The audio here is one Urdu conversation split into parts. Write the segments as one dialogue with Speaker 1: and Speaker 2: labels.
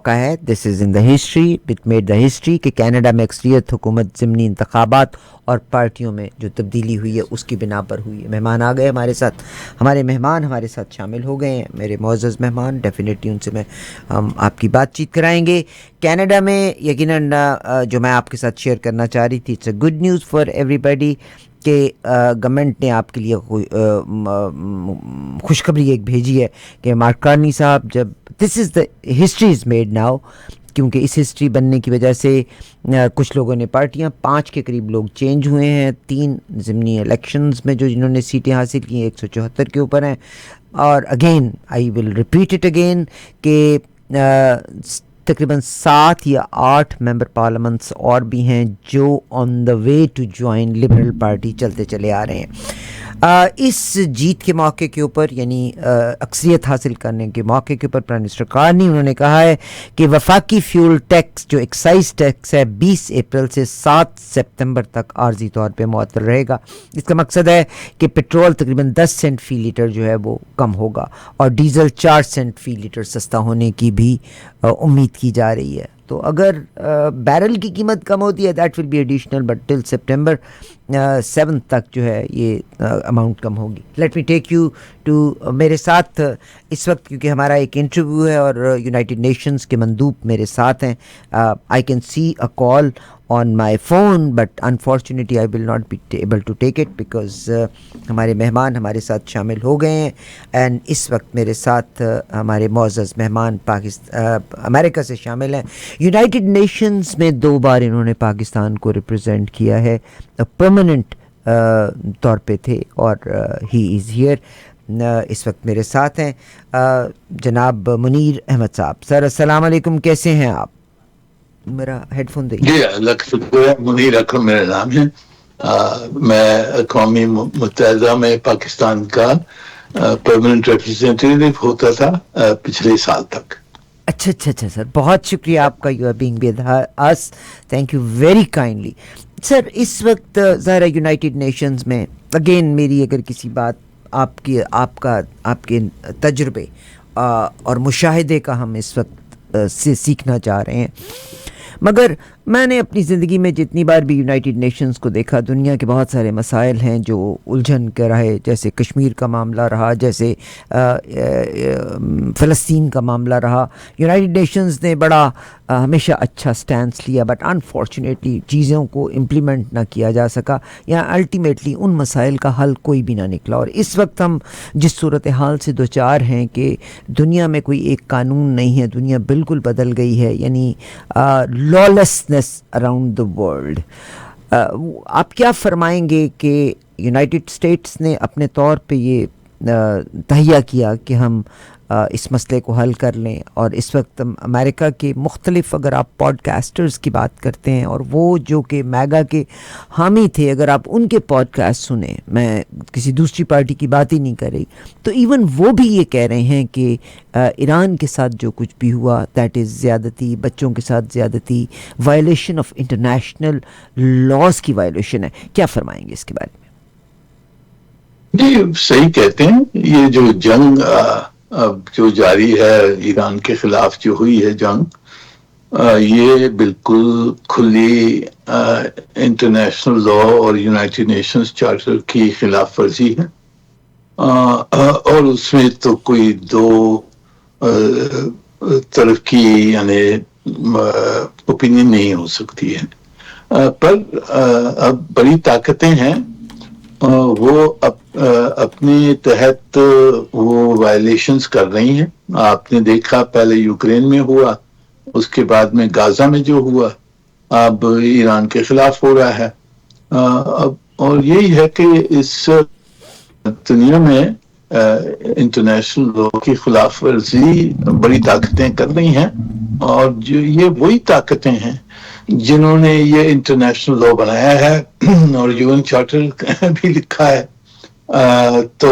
Speaker 1: موقع ہے. This is in the history, it made the history کہ کینیڈا میں اکثریت حکومت ضمنی انتخابات اور پارٹیوں میں جو تبدیلی ہوئی ہے اس کی بنا پر ہوئی ہے. مہمان آ گئے ہمارے ساتھ, ہمارے مہمان ہمارے ساتھ شامل ہو گئے ہیں, میرے معزز مہمان. ڈیفینیٹلی ان سے میں ہم آپ کی بات چیت کرائیں گے. کینیڈا میں یقیناً جو میں آپ کے ساتھ شیئر کرنا چاہ رہی تھی, it's a good news for everybody کہ گورنمنٹ نے آپ کے لیے خوشخبری ایک بھیجی ہے کہ مارک کارنی صاحب, جب this is the history is made now, کیونکہ اس ہسٹری بننے کی وجہ سے کچھ لوگوں نے پارٹیاں 5 کے قریب لوگ چینج ہوئے ہیں. 3 ضمنی الیکشنز میں جو جنہوں نے سیٹیں حاصل کی 174 کے اوپر ہیں. اور again I will repeat it again کہ تقریباً 7 یا 8 ممبر پارلیمنٹس اور بھی ہیں جو on the way to join liberal party چلتے چلے آ رہے ہیں. اس جیت کے موقع کے اوپر, یعنی اکثریت حاصل کرنے کے موقع کے اوپر, پرائم منسٹر کارنی انہوں نے کہا ہے کہ وفاقی فیول ٹیکس جو ایکسائز ٹیکس ہے 20 اپریل سے 7 سپتمبر تک عارضی طور پہ معطل رہے گا. اس کا مقصد ہے کہ پیٹرول تقریباً 10 سینٹ فی لیٹر جو ہے وہ کم ہوگا اور ڈیزل 4 سینٹ فی لیٹر سستا ہونے کی بھی امید کی جا رہی ہے. تو اگر بیرل کی قیمت کم ہوتی ہے that will be additional, but till September 7 تک جو ہے یہ اماؤنٹ کم ہوگی. Let me take you to میرے ساتھ اس وقت, کیونکہ ہمارا ایک انٹرویو ہے اور یونائٹڈ نیشنز کے مندوب میرے ساتھ ہیں. I can see a call on my phone but unfortunately I will not be able to take it because ہمارے مہمان ہمارے ساتھ شامل ہو گئے ہیں. اینڈ اس وقت میرے ساتھ ہمارے معزز مہمان امریکہ سے شامل ہیں. یونائٹڈ نیشنز میں 2 بار انہوں نے پاکستان کو ریپرزینٹ کیا ہے, پرماننٹ طور پہ تھے, اور ہی از ہیئر. اس وقت میرے ساتھ ہیں جناب منیر احمد صاحب. سر السلام علیکم, کیسے ہیں آپ؟ میرا ہیڈ فون دیکھیے.
Speaker 2: جی اللہ کا شکر ہے. منیر اکرم میرا نام ہے. میں اقوام متحدہ میں پاکستان کا پرماننٹ ریپرزینٹیٹو ہوتا تھا پچھلے سال تک.
Speaker 1: اچھا سر, بہت شکریہ آپ کا. You are being with us, thank you very kindly. Sir اس وقت ظاہر یونائٹڈ نیشنز میں اگین میری اگر کسی بات آپ کے تجربے اور مشاہدے کا ہم اس وقت سے سیکھنا چاہ رہے ہیں, مگر میں نے اپنی زندگی میں جتنی بار بھی یونائٹڈ نیشنز کو دیکھا, دنیا کے بہت سارے مسائل ہیں جو الجھن کے رہے, جیسے کشمیر کا معاملہ رہا, جیسے فلسطین کا معاملہ رہا. یونائٹڈ نیشنز نے بڑا ہمیشہ اچھا سٹینس لیا, بٹ انفارچونیٹلی چیزوں کو امپلیمنٹ نہ کیا جا سکا, یا الٹیمیٹلی ان مسائل کا حل کوئی بھی نہ نکلا. اور اس وقت ہم جس صورتحال سے دوچار ہیں کہ دنیا میں کوئی ایک قانون نہیں ہے, دنیا بالکل بدل گئی ہے, یعنی lawlessness around the world. آپ کیا فرمائیں گے کہ یونائٹڈ اسٹیٹس نے اپنے طور پہ یہ تہیہ کیا کہ ہم اس مسئلے کو حل کر لیں, اور اس وقت امریکہ کے مختلف, اگر آپ پوڈ کاسٹرز کی بات کرتے ہیں, اور وہ جو کہ میگا کے حامی تھے, اگر آپ ان کے پوڈ کاسٹ سنیں, میں کسی دوسری پارٹی کی بات ہی نہیں کر رہی, تو ایون وہ بھی یہ کہہ رہے ہیں کہ ایران کے ساتھ جو کچھ بھی ہوا دیٹ از زیادتی, بچوں کے ساتھ زیادتی, وائلیشن آف انٹرنیشنل لاز کی وائلیشن ہے. کیا فرمائیں گے اس کے بارے میں؟
Speaker 2: جی صحیح کہتے ہیں. یہ جو جنگ اب جو جاری ہے ایران کے خلاف جو ہوئی ہے جنگ, یہ بالکل کھلی انٹرنیشنل لا اور یونائٹڈ نیشنز چارٹر کی خلاف ورزی ہے, اور اس میں تو کوئی 2 طرف کی یعنی اوپینین نہیں ہو سکتی ہے. پر اب بڑی طاقتیں ہیں, وہ اپنے تحت وہ وائلیشنز کر رہی ہیں. آپ نے دیکھا پہلے یوکرین میں ہوا, اس کے بعد میں غازہ میں جو ہوا, اب ایران کے خلاف ہو رہا ہے. اور یہی ہے کہ اس دنیا میں انٹرنیشنل لا کی خلاف ورزی بڑی طاقتیں کر رہی ہیں, اور جو یہ وہی طاقتیں ہیں جنہوں نے یہ انٹرنیشنل لا بنایا ہے اور یو این چارٹر بھی لکھا ہے. تو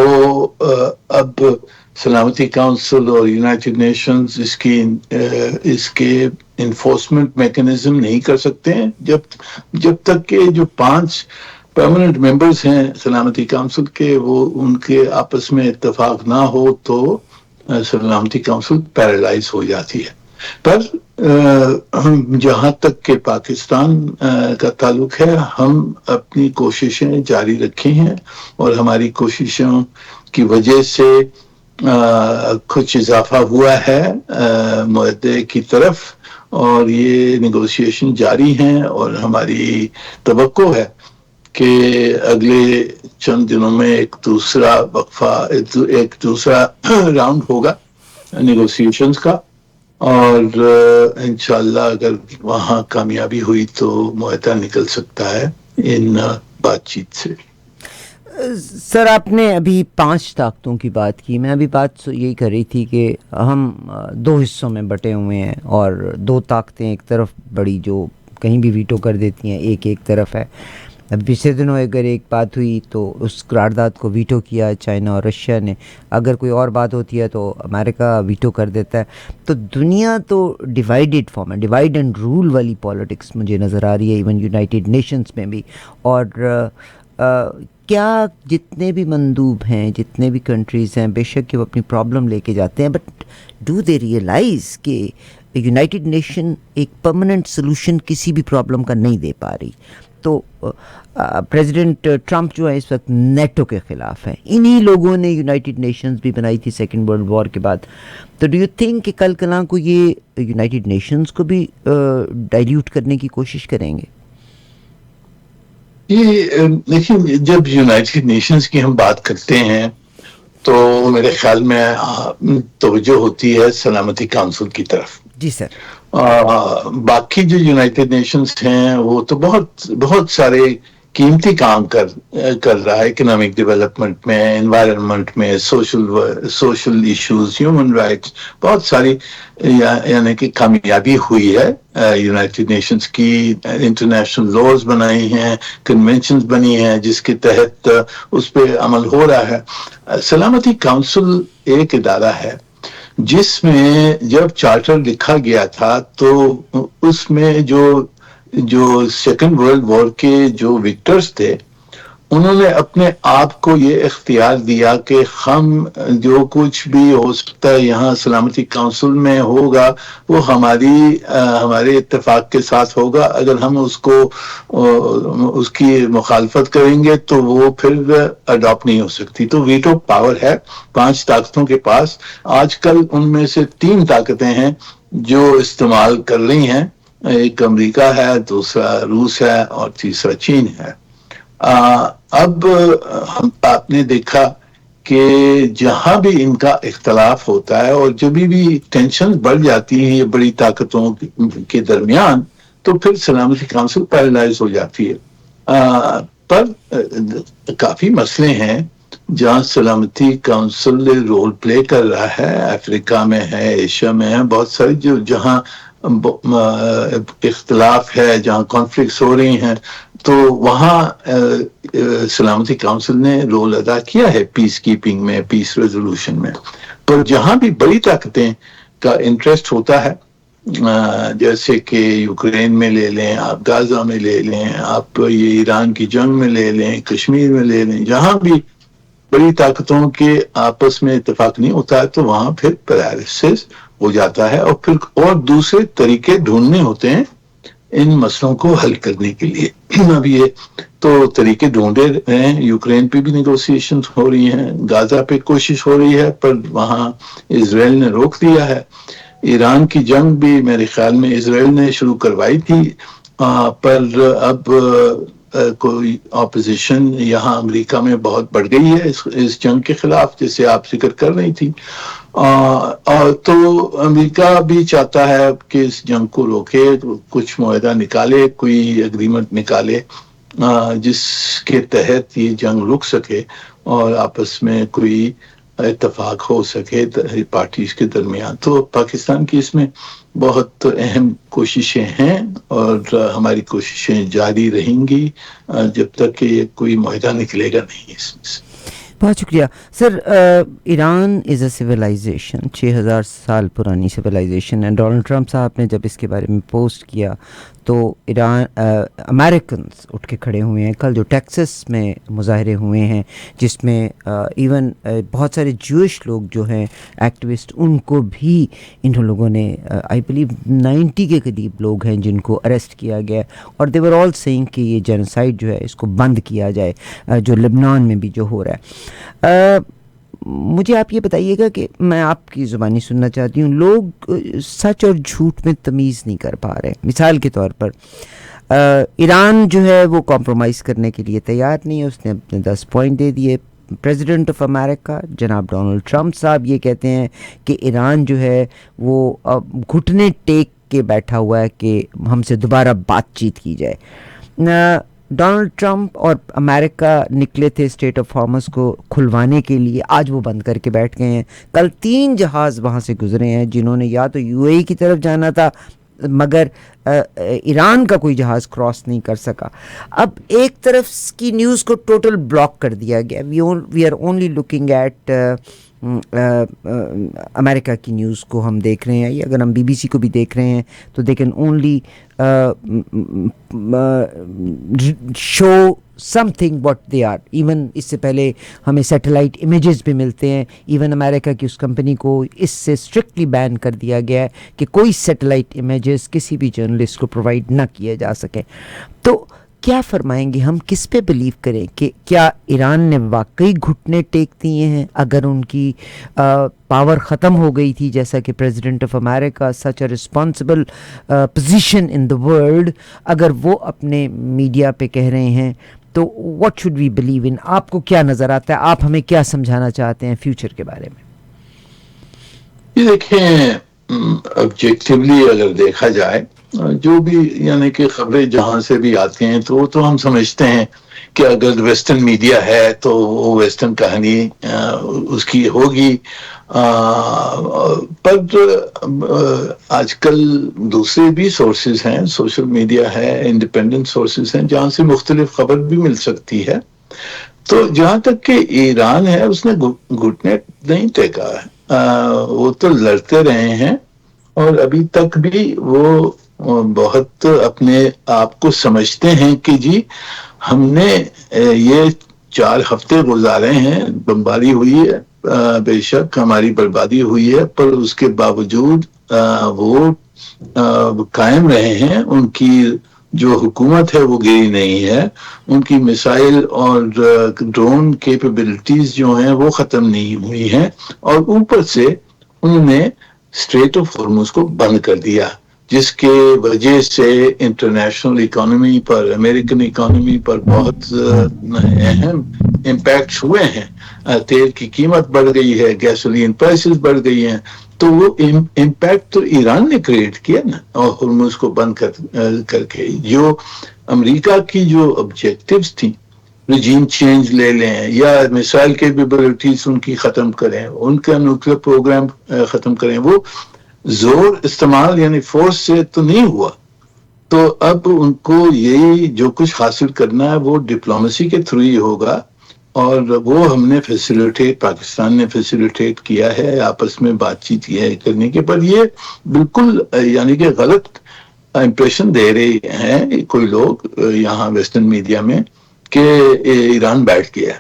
Speaker 2: اب سلامتی کونسل اور یونائٹڈ نیشنز اس کے انفورسمنٹ میکنزم نہیں کر سکتے ہیں جب تک کہ جو 5 پرماننٹ ممبرز ہیں سلامتی کونسل کے, وہ ان کے آپس میں اتفاق نہ ہو تو سلامتی کونسل پیرالائز ہو جاتی ہے. پر جہاں تک کہ پاکستان کا تعلق ہے، ہم اپنی کوششیں جاری رکھے ہیں اور ہماری کوششوں کی وجہ سے کچھ اضافہ ہوا ہے معاہدے کی طرف، اور یہ نیگوشیشن جاری ہیں، اور ہماری توقع ہے کہ اگلے چند دنوں میں ایک دوسرا وقفہ، ایک دوسرا راؤنڈ ہوگا نیگوسیشنز کا، اور انشاءاللہ اگر وہاں کامیابی ہوئی تو معاہدہ نکل سکتا ہے ان بات چیت سے۔
Speaker 1: سر آپ نے ابھی 5 طاقتوں کی بات کی، میں ابھی بات یہی کر رہی تھی کہ ہم 2 حصوں میں بٹے ہوئے ہیں، اور 2 طاقتیں ایک طرف بڑی جو کہیں بھی ویٹو کر دیتی ہیں، ایک طرف ہے۔ اب پچھلے دنوں اگر ایک بات ہوئی تو اس قرارداد کو ویٹو کیا چائنا اور رشیا نے، اگر کوئی اور بات ہوتی ہے تو امریکہ ویٹو کر دیتا ہے۔ تو دنیا تو ڈیوائیڈڈ فارم ہے، ڈیوائیڈ اینڈ رول والی پالیٹکس مجھے نظر آ رہی ہے، ایون یونائٹڈ نیشنز میں بھی۔ اور کیا جتنے بھی مندوب ہیں، جتنے بھی کنٹریز ہیں، بے شک کہ وہ اپنی پرابلم لے کے جاتے ہیں، بٹ ڈو دے ریئلائز کہ یونائٹڈ نیشن ایک پرماننٹ سلوشن کسی بھی پرابلم کا نہیں دے پا رہی؟ تو پریزیڈنٹ ٹرمپ جو ہے اس وقت نیٹو کے خلاف ہیں، انہی لوگوں نے یونائٹڈ نیشنز بھی بنائی تھی سیکنڈ ورلڈ وار کے بعد۔ تو ڈو یو تھنک کہ کل کلاں کو یہ یونائٹڈ نیشنز کو بھی ڈائلیوٹ کرنے کی کوشش کریں گے؟
Speaker 2: یہ دیکھیں، جب یونائٹڈ نیشنز کی ہم بات کرتے ہیں تو میرے خیال میں توجہ ہوتی ہے سلامتی کونسل کی طرف۔
Speaker 1: جی سر۔
Speaker 2: باقی جو یونائٹڈ نیشنز ہیں وہ تو بہت سارے قیمتی کام کر رہا ہے، اکنامک ڈیولپمنٹ میں، انوائرمنٹ میں، سوشل ایشوز، ہیومن رائٹس، بہت ساری یعنی کہ کامیابی ہوئی ہے یونائٹڈ نیشنز کی۔ انٹرنیشنل لاز بنائی ہیں، کنونشنز بنی ہیں جس کے تحت اس پہ عمل ہو رہا ہے۔ سلامتی کونسل ایک ادارہ ہے جس میں جب چارٹر لکھا گیا تھا تو اس میں جو سیکنڈ ورلڈ وار کے جو وکٹرز تھے انہوں نے اپنے آپ کو یہ اختیار دیا کہ ہم جو کچھ بھی ہو سکتا ہے یہاں سلامتی کونسل میں ہوگا وہ ہمارے اتفاق کے ساتھ ہوگا، اگر ہم اس کی مخالفت کریں گے تو وہ پھر اڈاپٹ نہیں ہو سکتی۔ تو ویٹو پاور ہے 5 طاقتوں کے پاس۔ آج کل ان میں سے 3 طاقتیں ہیں جو استعمال کر رہی ہیں، ایک امریکہ ہے، دوسرا روس ہے، اور تیسرا چین ہے۔ اب آپ نے دیکھا کہ جہاں بھی ان کا اختلاف ہوتا ہے اور جب بھی ٹینشن بڑھ جاتی ہیں یہ بڑی طاقتوں کے درمیان، تو پھر سلامتی کونسل پیرالائز ہو جاتی ہے۔ پر کافی مسئلے ہیں جہاں سلامتی کونسل رول پلے کر رہا ہے، افریقہ میں ہے، ایشیا میں ہے، بہت ساری جہاں اختلاف ہے، جہاں کانفلکٹس ہو رہی ہیں، تو وہاں سلامتی کونسل نے رول ادا کیا ہے پیس کیپنگ میں، پیس ریزولوشن میں۔ پر جہاں بھی بڑی طاقتیں کا انٹرسٹ ہوتا ہے، جیسے کہ یوکرین میں لے لیں آپ، غزہ میں لے لیں آپ، یہ ایران کی جنگ میں لے لیں، کشمیر میں لے لیں، جہاں بھی بڑی طاقتوں کے آپس میں اتفاق نہیں ہوتا ہے تو وہاں پھر پیرالائسس ہو جاتا ہے، اور پھر اور دوسرے طریقے ڈھونڈنے ہوتے ہیں ان مسئلوں کو حل کرنے کے لیے۔ اب یہ تو طریقے ڈھونڈے ہیں، یوکرین پہ بھی نیگوسیشن ہو رہی ہیں، غزہ پہ کوشش ہو رہی ہے پر وہاں اسرائیل نے روک دیا ہے۔ ایران کی جنگ بھی میرے خیال میں اسرائیل نے شروع کروائی تھی، پر اب کوئی اپوزیشن یہاں امریکہ میں بہت بڑھ گئی ہے اس جنگ کے خلاف، جیسے آپ ذکر کر رہی تھی، تو امریکہ بھی چاہتا ہے کہ اس جنگ کو روکے، کچھ معاہدہ نکالے، کوئی اگریمنٹ نکالے جس کے تحت یہ جنگ رک سکے اور آپس میں کوئی اتفاق ہو سکے پارٹیز کے درمیان۔ تو پاکستان کی اس میں بہت اہم کوششیں ہیں اور ہماری کوششیں جاری رہیں گی جب تک کہ یہ کوئی معاہدہ نکلے گا نہیں اس میں سے۔
Speaker 1: بہت شکریہ سر۔ ایران از اے سویلائزیشن، 6000 سال پرانی سویلائزیشن ہے۔ ڈونلڈ ٹرمپ صاحب نے جب اس کے بارے میں پوسٹ کیا تو امریکنز اٹھ کے کھڑے ہوئے ہیں. کل جو ٹیکسس میں مظاہرے ہوئے ہیں جس میں ایون بہت سارے جوئش لوگ جو ہیں ایکٹیوسٹ, ان کو بھی ان لوگوں نے آئی بلیو 90 کے قریب لوگ ہیں جن کو اریسٹ کیا گیا, اور دے ور آل سیئنگ کہ یہ جینوسائیڈ جو ہے اس کو بند کیا جائے, جو لبنان میں بھی جو ہو رہا ہے. مجھے آپ یہ بتائیے گا کہ میں آپ کی زبانی سننا چاہتی ہوں, لوگ سچ اور جھوٹ میں تمیز نہیں کر پا رہے. مثال کے طور پر ایران جو ہے وہ کمپرومائز کرنے کے لیے تیار نہیں ہے, اس نے اپنے 10 پوائنٹ دے دیے. پریزیڈنٹ آف امریکہ جناب ڈونلڈ ٹرمپ صاحب یہ کہتے ہیں کہ ایران جو ہے وہ گھٹنے ٹیک کے بیٹھا ہوا ہے کہ ہم سے دوبارہ بات چیت کی جائے. ڈونلڈ ٹرمپ اور امریکہ نکلے تھے اسٹریٹ آف ہارمز کو کھلوانے کے لیے, آج وہ بند کر کے بیٹھ گئے ہیں. کل 3 جہاز وہاں سے گزرے ہیں جنہوں نے یا تو یو اے ای کی طرف جانا تھا مگر ایران کا کوئی جہاز کراس نہیں کر سکا. اب ایک طرف کی نیوز کو ٹوٹل بلاک کر دیا گیا. We are only looking at America کی نیوز کو ہم دیکھ رہے ہیں, یا اگر ہم بی بی سی کو بھی دیکھ رہے ہیں تو they can only show something what they are. Even اس سے پہلے ہمیں سیٹلائٹ امیجز بھی ملتے ہیں. ایون امریکہ کی اس کمپنی کو اس سے اسٹرکٹلی بین کر دیا گیا ہے کہ کوئی سیٹلائٹ امیجز کسی بھی جرنلسٹ کو پرووائڈ نہ کیے جا سکیں. تو کیا فرمائیں گے, ہم کس پہ بلیو کریں کہ کیا ایران نے واقعی گھٹنے ٹیک دیے ہیں اگر ان کی پاور ختم ہو گئی تھی, جیسا کہ president of America such a responsible position in the world, اگر وہ اپنے میڈیا پہ کہہ رہے ہیں تو what should we believe in. آپ کو کیا نظر آتا ہے, آپ ہمیں کیا سمجھانا چاہتے ہیں فیوچر کے بارے میں؟
Speaker 2: یہ دیکھیں, آبجیکٹیولی اگر دیکھا جائے جو بھی یعنی کہ خبریں جہاں سے بھی آتی ہیں تو وہ تو ہم سمجھتے ہیں کہ اگر ویسٹرن میڈیا ہے تو وہ ویسٹرن کہانی اس کی ہوگی. پر آج کل دوسرے بھی سورسز ہیں, سوشل میڈیا ہے, انڈیپینڈنٹ سورسز ہیں جہاں سے مختلف خبر بھی مل سکتی ہے. تو جہاں تک کہ ایران ہے اس نے گھٹنے نہیں ٹیکا ہے, وہ تو لڑتے رہے ہیں اور ابھی تک بھی وہ بہت اپنے آپ کو سمجھتے ہیں کہ جی ہم نے یہ 4 ہفتے گزارے ہیں, بمباری ہوئی ہے, بے شک ہماری بربادی ہوئی ہے, پر اس کے باوجود وہ قائم رہے ہیں. ان کی جو حکومت ہے وہ گئی نہیں ہے, ان کی میسائل اور ڈرون کیپیبلٹیز جو ہیں وہ ختم نہیں ہوئی ہیں, اور اوپر سے انہوں نے اسٹریٹ آف ہارمز کو بند کر دیا جس کے وجہ سے انٹرنیشنل اکانومی پر, امریکن اکانومی پر بہت اہم امپیکٹس ہوئے ہیں. تیل کی قیمت بڑھ گئی ہے, گیسولین پرائسز بڑھ گئی ہیں, تو وہ امپیکٹ تو ایران نے کریٹ کیا نا, اور ہرمز کو بند کر کے. جو امریکہ کی جو آبجیکٹیوز تھیں, رجیم چینج لے لیں یا میسائل کیپیبلٹیز ان کی ختم کریں, ان کا نیوکلیر پروگرام ختم کریں, وہ زور استعمال یعنی فورس سے تو نہیں ہوا. تو اب ان کو یہی جو کچھ حاصل کرنا ہے وہ ڈپلومیسی کے تھرو ہی ہوگا, اور وہ ہم نے پاکستان نے فیسیلیٹیٹ کیا ہے آپس میں بات چیت کرنے کے. پر یہ بالکل یعنی کہ غلط امپریشن دے رہے ہیں کوئی لوگ یہاں ویسٹرن میڈیا میں کہ ایران بیٹھ گیا.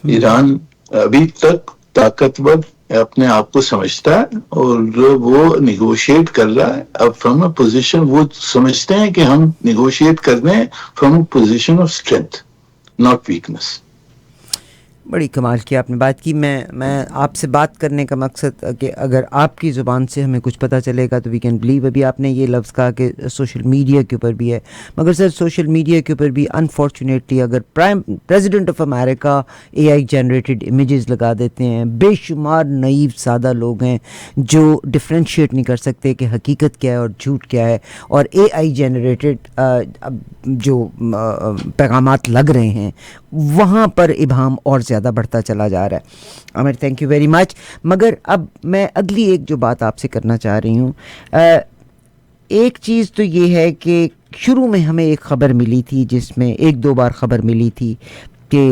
Speaker 2: ایران ابھی تک طاقتور اپنے آپ کو سمجھتا ہے اور وہ نیگوشیٹ کر رہا ہے. اب فرام اے پوزیشن, وہ سمجھتے ہیں کہ ہم نیگوشیٹ کر رہے ہیں from a position of strength, not weakness.
Speaker 1: بڑی کمال کی آپ نے بات کی. میں آپ سے بات کرنے کا مقصد کہ اگر آپ کی زبان سے ہمیں کچھ پتہ چلے گا تو وی کین بلیو. ابھی آپ نے یہ لفظ کہا کہ سوشل میڈیا کے اوپر بھی ہے, مگر سر سوشل میڈیا کے اوپر بھی انفارچونیٹلی اگر president of America a I generated images لگا دیتے ہیں, بے شمار نائیو سادہ لوگ ہیں جو ڈفرینشیٹ نہیں کر سکتے کہ حقیقت کیا ہے اور جھوٹ کیا ہے, اور اے آئی جنریٹڈ جو پیغامات لگ رہے ہیں وہاں پر ابہام اور زیادہ بڑھتا چلا جا رہا ہے. عامر تھینک یو ویری مچ. مگر اب میں اگلی ایک جو بات آپ سے کرنا چاہ رہی ہوں, ایک چیز تو یہ ہے کہ شروع میں ہمیں ایک خبر ملی تھی جس میں 1-2 بار خبر ملی تھی کہ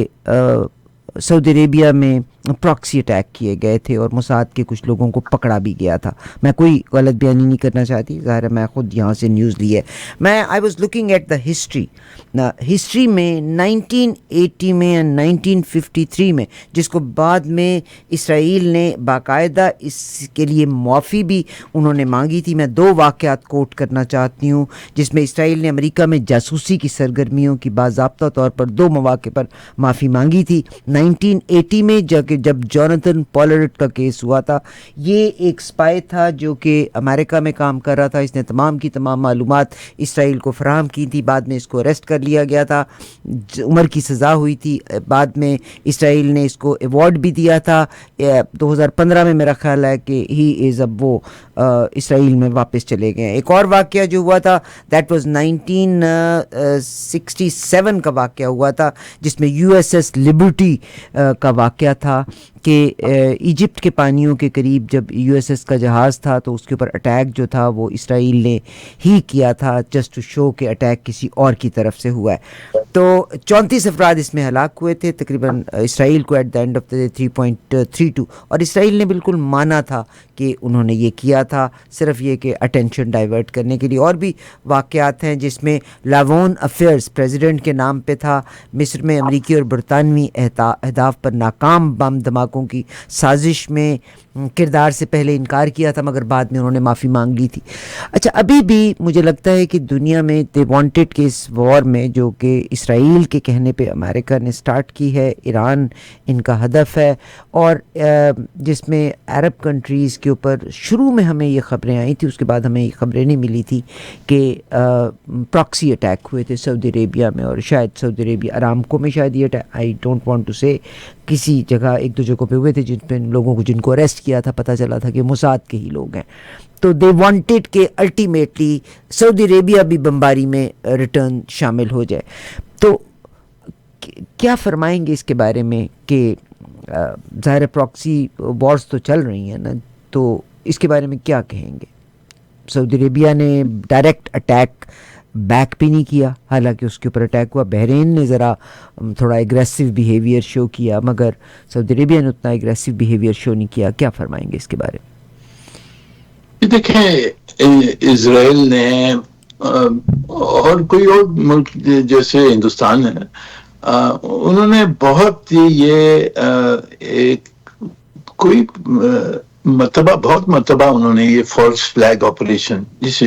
Speaker 1: سعودی عربیہ میں پراکسی اٹیک کیے گئے تھے اور موساد کے کچھ لوگوں کو پکڑا بھی گیا تھا. میں کوئی غلط بیانی نہیں کرنا چاہتی, ظاہر ہے میں خود یہاں سے نیوز لی ہے. میں I was looking at the history میں 1980 میں یا 1953 میں, جس کو بعد میں اسرائیل نے باقاعدہ اس کے لیے معافی بھی انہوں نے مانگی تھی. میں 2 واقعات کوٹ کرنا چاہتی ہوں جس میں اسرائیل نے امریکہ میں جاسوسی کی سرگرمیوں کی باضابطہ طور پر 2 مواقع پر معافی مانگی تھی. 1980 میں جب جوناتھن پولرٹ کا کیس ہوا تھا, یہ ایک اسپائی تھا جو کہ امریکہ میں کام کر رہا تھا. اس نے تمام کی تمام معلومات اسرائیل کو فراہم کی تھی. بعد میں اس کو اریسٹ کر لیا گیا تھا, عمر کی سزا ہوئی تھی. بعد میں اسرائیل نے اس کو ایوارڈ بھی دیا تھا. 2015 میں میرا خیال ہے کہ ہی از اب وہ اسرائیل میں واپس چلے گئے ہیں. ایک اور واقعہ جو ہوا تھا دیٹ واز 1967 کا واقعہ ہوا تھا, جس میں USS لبرٹی کا واقعہ تھا کہ ایجپٹ کے پانیوں کے قریب جب USS کا جہاز تھا تو اس کے اوپر اٹیک جو تھا وہ اسرائیل نے ہی کیا تھا, جسٹ ٹو شو کہ اٹیک کسی اور کی طرف سے ہوا ہے. تو 34 افراد اس میں ہلاک ہوئے تھے تقریباً. اسرائیل کو at the end of the day 3.32, اور اسرائیل نے بالکل مانا تھا کہ انہوں نے یہ کیا تھا صرف یہ کہ اٹینشن ڈائیورٹ کرنے کے لیے. اور بھی واقعات ہیں جس میں لاون افیئرز پریزیڈنٹ کے نام پہ تھا. مصر میں امریکی اور برطانوی اہداف پر ناکام بم دھماکوں کی سازش میں کردار سے پہلے انکار کیا تھا, مگر بعد میں انہوں نے معافی مانگ لی تھی. اچھا, ابھی بھی مجھے لگتا ہے کہ دنیا میں دے وانٹڈ کہ اس وار میں جو کہ اسرائیل کے کہنے پہ امریکہ نے سٹارٹ کی ہے, ایران ان کا ہدف ہے, اور جس میں عرب کنٹریز کے اوپر شروع میں ہمیں یہ خبریں آئی تھی, اس کے بعد ہمیں یہ خبریں نہیں ملی تھی کہ پراکسی اٹیک ہوئے تھے سعودی عربیہ میں, اور شاید سعودی عربیہ ارامکو میں شاید یہ attack, I don't want to say, کسی جگہ 1-2 جگہوں پہ ہوئے تھے جن پہ لوگوں کو جن کو اریسٹ کیا تھا پتہ چلا تھا کہ موساد کے ہی لوگ ہیں. تو دے وانٹڈ کہ الٹیمیٹلی سعودی عربیہ بھی بمباری میں ریٹرن شامل ہو جائے. تو کیا فرمائیں گے اس کے بارے میں کہ ظاہر پراکسی وارز تو چل رہی ہیں نا, تو اس کے بارے میں کیا کہیں گے؟ سعودی عربیہ نے ڈائریکٹ اٹیک بیک بھی نہیں کیا, حالانکہ اس کے اوپر اٹیک ہوا. بحرین نے ذرا تھوڑا ایگریسو بیہیویئر شو کیا, مگر سعودی عربیہ نے اتنا ایگریسو بیہیویئر شو نہیں کیا. کیا فرمائیں گے اس کے بارے میں؟
Speaker 2: دیکھیں, اسرائیل نے اور کوئی اور ملک جیسے ہندوستان ہے, انہوں نے بہت یہ ایک کوئی بہت مرتبہ انہوں نے یہ فالس فلیگ آپریشن جسے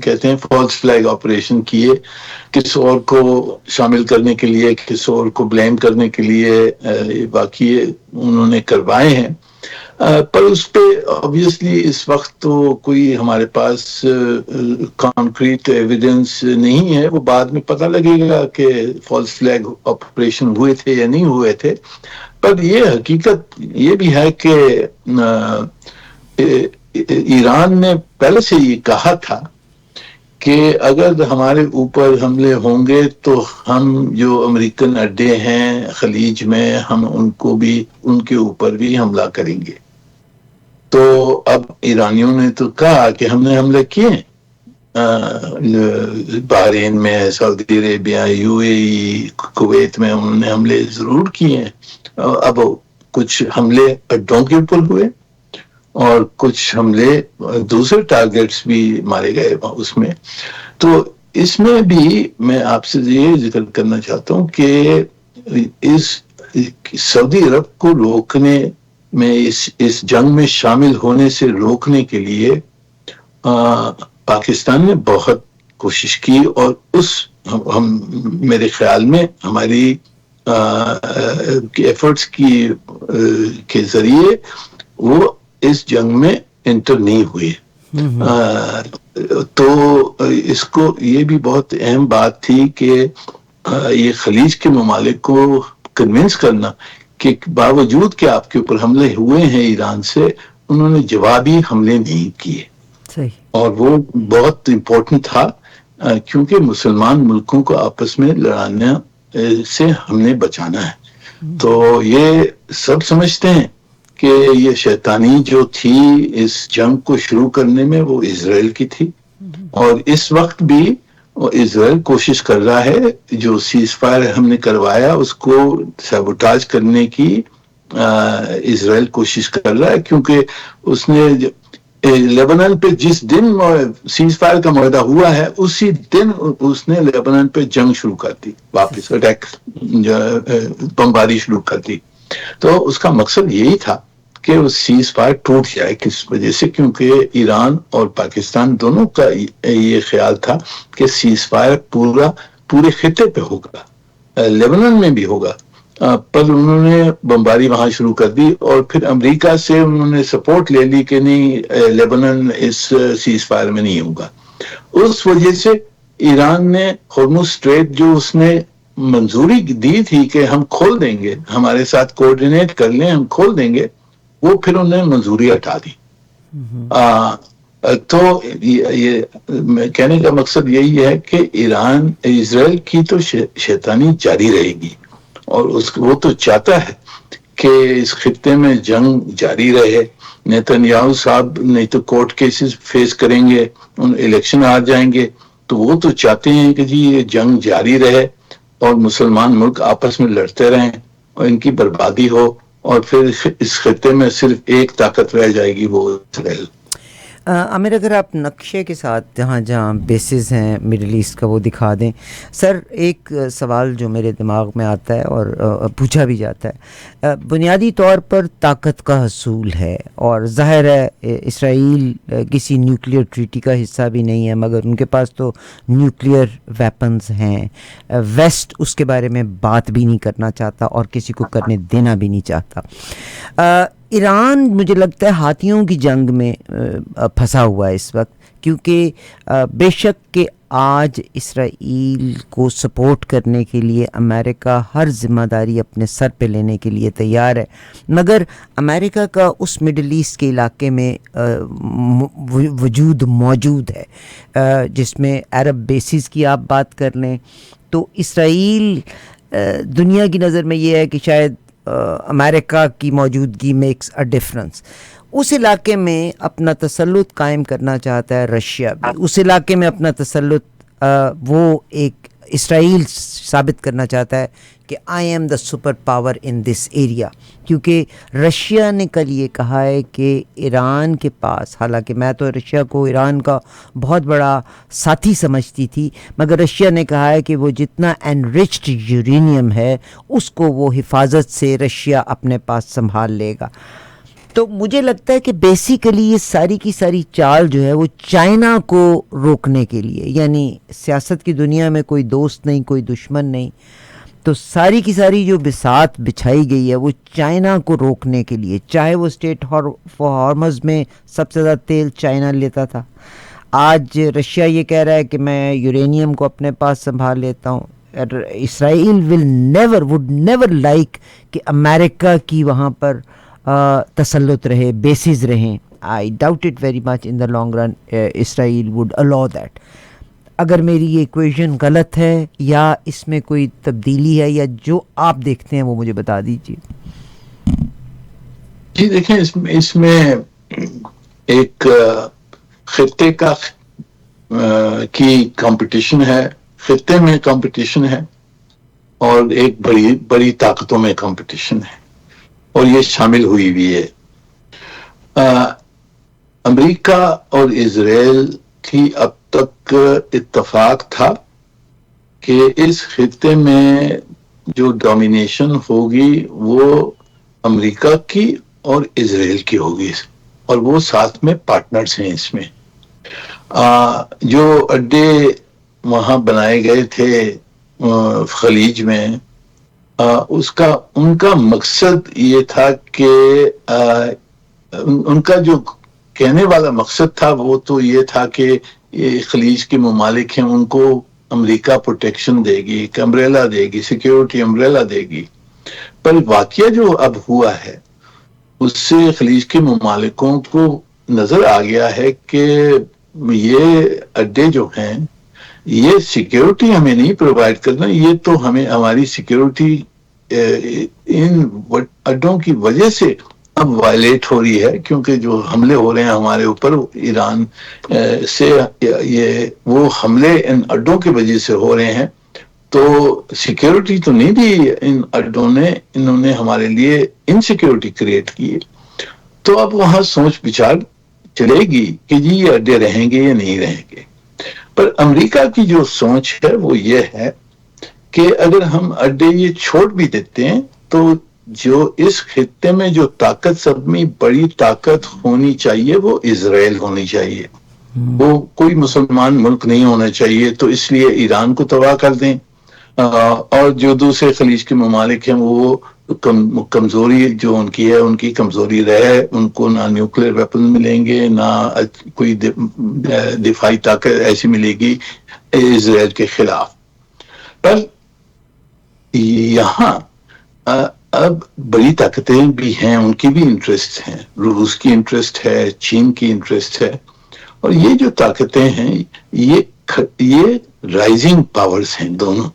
Speaker 2: کہتے ہیں فالس فلیگ آپریشن کیے, کس اور کو شامل کرنے کے لیے, کس اور کو بلیم کرنے کے لیے باقی انہوں نے کروائے ہیں. پر اس پہ obviously اس وقت تو کوئی ہمارے پاس کانکریٹ ایویڈنس نہیں ہے. وہ بعد میں پتہ لگے گا کہ فالس فلیگ آپریشن ہوئے تھے یا نہیں ہوئے تھے. پر یہ حقیقت یہ بھی ہے کہ ایران نے پہلے سے یہ کہا تھا کہ اگر ہمارے اوپر حملے ہوں گے تو ہم جو امریکن اڈے ہیں خلیج میں, ہم ان کے اوپر بھی حملہ کریں گے. تو اب ایرانیوں نے تو کہا کہ ہم نے حملے کیے بحرین میں, سعودی عربیہ, UAE, کویت میں انہوں نے حملے ضرور کیے ہیں. اب کچھ حملے اڈوں کے اوپر ہوئے اور کچھ حملے دوسرے ٹارگیٹس بھی مارے گئے اس میں. تو اس میں بھی میں آپ سے یہ ذکر کرنا چاہتا ہوں کہ اس سعودی عرب کو روکنے میں, اس جنگ میں شامل ہونے سے روکنے کے لیے پاکستان نے بہت کوشش کی, اور ہم میرے خیال میں ہماری ایفرٹس کے ذریعے وہ اس جنگ میں انٹر نہیں ہوئے. تو اس کو یہ بھی بہت اہم بات تھی کہ یہ خلیج کے ممالک کو کنونس کرنا کہ باوجود کہ آپ کے اوپر حملے ہوئے ہیں ایران سے, انہوں نے جوابی حملے نہیں کیے. اور وہ بہت امپورٹنٹ تھا کیونکہ مسلمان ملکوں کو آپس میں لڑانے سے ہم نے بچانا ہے. تو یہ سب سمجھتے ہیں کہ یہ شیطانی جو تھی اس جنگ کو شروع کرنے میں وہ اسرائیل کی تھی, اور اس وقت بھی اسرائیل کوشش کر رہا ہے جو سیز فائر ہم نے کروایا اس کو سیبوٹاج کرنے کی اسرائیل کوشش کر رہا ہے، کیونکہ اس نے لیبنان پہ جس دن سیز فائر کا معاہدہ ہوا ہے اسی دن اس نے لیبنان پہ جنگ شروع کر دی، واپس اٹیک، بمباری شروع کر دی. تو اس کا مقصد یہی تھا کہ وہ سیز فائر ٹوٹ جائے. کس وجہ سے؟ کیونکہ ایران اور پاکستان دونوں کا یہ خیال تھا کہ سیز فائر پورے خطے پہ ہوگا، لیبنان میں بھی ہوگا، پر انہوں نے بمباری وہاں شروع کر دی اور پھر امریکہ سے انہوں نے سپورٹ لے لی کہ نہیں، لیبنان اس سیز فائر میں نہیں ہوگا. اس وجہ سے ایران نے ہرمز اسٹریٹ جو اس نے منظوری دی تھی کہ ہم کھول دیں گے، ہمارے ساتھ کوآرڈینیٹ کر لیں، ہم کھول دیں گے، وہ پھر انہوں نے منظوری ہٹا دی. تو یہ کہنے کا مقصد یہی ہے کہ اسرائیل کی تو شیطانی جاری رہے گی، اور وہ تو چاہتا ہے کہ اس خطے میں جنگ جاری رہے. نیتنیاہو صاحب نہیں تو کورٹ کیسز فیس کریں گے، الیکشن ہار جائیں گے، تو وہ تو چاہتے ہیں کہ جی یہ جنگ جاری رہے اور مسلمان ملک آپس میں لڑتے رہیں اور ان کی بربادی ہو، اور پھر اس خطے میں صرف ایک طاقت رہ جائے گی، وہ اسرائیل.
Speaker 1: عامر، اگر آپ نقشے کے ساتھ جہاں جہاں بیسز ہیں مڈل ایسٹ کا وہ دکھا دیں. سر، ایک سوال جو میرے دماغ میں آتا ہے اور پوچھا بھی جاتا ہے، بنیادی طور پر طاقت کا حصول ہے، اور ظاہر ہے اسرائیل کسی نیوکلیئر ٹریٹی کا حصہ بھی نہیں ہے، مگر ان کے پاس تو نیوکلیئر ویپنز ہیں. ویسٹ اس کے بارے میں بات بھی نہیں کرنا چاہتا اور کسی کو کرنے دینا بھی نہیں چاہتا. ایران مجھے لگتا ہے ہاتھیوں کی جنگ میں پھنسا ہوا ہے اس وقت، کیونکہ بے شک کہ آج اسرائیل کو سپورٹ کرنے کے لیے امریکہ ہر ذمہ داری اپنے سر پہ لینے کے لیے تیار ہے، مگر امریکہ کا اس مڈل ایسٹ کے علاقے میں وجود موجود ہے، جس میں عرب بیسز کی آپ بات کر لیں تو اسرائیل دنیا کی نظر میں یہ ہے کہ شاید امریکہ کی موجودگی میکس اے ڈفرنس. اس علاقے میں اپنا تسلط قائم کرنا چاہتا ہے رشیا بھی، اس علاقے میں اپنا تسلط وہ ایک اسرائیل ثابت کرنا چاہتا ہے کہ I am the super power in this area, کیونکہ رشیا نے کل یہ کہا ہے کہ ایران کے پاس، حالانکہ میں تو رشیا کو ایران کا بہت بڑا ساتھی سمجھتی تھی، مگر رشیا نے کہا ہے کہ وہ جتنا انرچڈ یورینیم ہے اس کو وہ حفاظت سے رشیا اپنے پاس سنبھال لے گا. تو مجھے لگتا ہے کہ بیسیکلی یہ ساری کی ساری چال جو ہے وہ چائنا کو روکنے کے لیے، یعنی سیاست کی دنیا میں کوئی دوست نہیں، کوئی دشمن نہیں، تو ساری کی ساری جو بساط بچھائی گئی ہے وہ چائنا کو روکنے کے لیے. چاہے وہ اسٹیٹ ہارمز میں سب سے زیادہ تیل چائنا لیتا تھا، آج رشیا یہ کہہ رہا ہے کہ میں یورینیم کو اپنے پاس سنبھال لیتا ہوں. اسرائیل would never like کہ امریکہ کی وہاں پر تسلط رہے، بیسز رہیں. I doubt it very much in the long run Israel would allow that. اگر میری یہ ایکویشن غلط ہے یا اس میں کوئی تبدیلی ہے، یا جو آپ دیکھتے ہیں وہ مجھے بتا دیجیے.
Speaker 2: جی دیکھیں، اس میں ایک خطے کا کی کمپٹیشن ہے، خطے میں کمپٹیشن ہے، اور ایک بڑی طاقتوں میں کمپٹیشن ہے، اور یہ شامل ہوئی بھی ہے. امریکہ اور اسرائیل کی اب تک اتفاق تھا کہ اس خطے میں جو ڈومینیشن ہوگی وہ امریکہ کی اور اسرائیل کی ہوگی، اور وہ ساتھ میں پارٹنرز ہیں. اس میں جو اڈے وہاں بنائے گئے تھے خلیج میں، ان کا مقصد یہ تھا کہ ان کا جو کہنے والا مقصد تھا وہ تو یہ تھا کہ یہ خلیج کے ممالک ہیں، ان کو امریکہ پروٹیکشن دے گی، ایک امبریلا دے گی، سیکیورٹی امبریلا دے گی. پر واقعہ جو اب ہوا ہے اس سے خلیج کے ممالکوں کو نظر آ گیا ہے کہ یہ اڈے جو ہیں یہ سیکیورٹی ہمیں نہیں پرووائڈ کرنا، یہ تو ہمیں ہماری سیکیورٹی ان اڈوں کی وجہ سے اب وائلیٹ ہو رہی ہے، کیونکہ جو حملے ہو رہے ہیں ہمارے اوپر ایران سے، وہ حملے ان اڈوں کی وجہ سے ہو رہے ہیں. تو سیکیورٹی تو نہیں دی ان اڈوں نے، انہوں نے ہمارے لیے انسیکیورٹی کریٹ کی ہے. تو اب وہاں سوچ بچار چلے گی کہ جی یہ اڈے رہیں گے یا نہیں رہیں گے. پر امریکہ کی جو سوچ ہے وہ یہ ہے کہ اگر ہم اڈے یہ چھوڑ بھی دیتے ہیں تو جو اس خطے میں جو طاقت سب میں بڑی طاقت ہونی چاہیے وہ اسرائیل ہونی چاہیے، وہ کوئی مسلمان ملک نہیں ہونا چاہیے. تو اس لیے ایران کو تباہ کر دیں، اور جو دوسرے خلیج کے ممالک ہیں وہ کمزوری جو ان کی ہے، ان کی کمزوری رہے، ان کو نہ نیوکلیر ویپن ملیں گے، نہ کوئی دفاعی طاقت ایسی ملے گی اسرائیل کے خلاف. پر یہاں اب بڑی طاقتیں بھی ہیں، ان کی بھی انٹرسٹ ہیں، روس کی انٹرسٹ ہے، چین کی انٹرسٹ ہے. اور یہ جو طاقتیں ہیں یہ رائزنگ پاورز ہیں دونوں.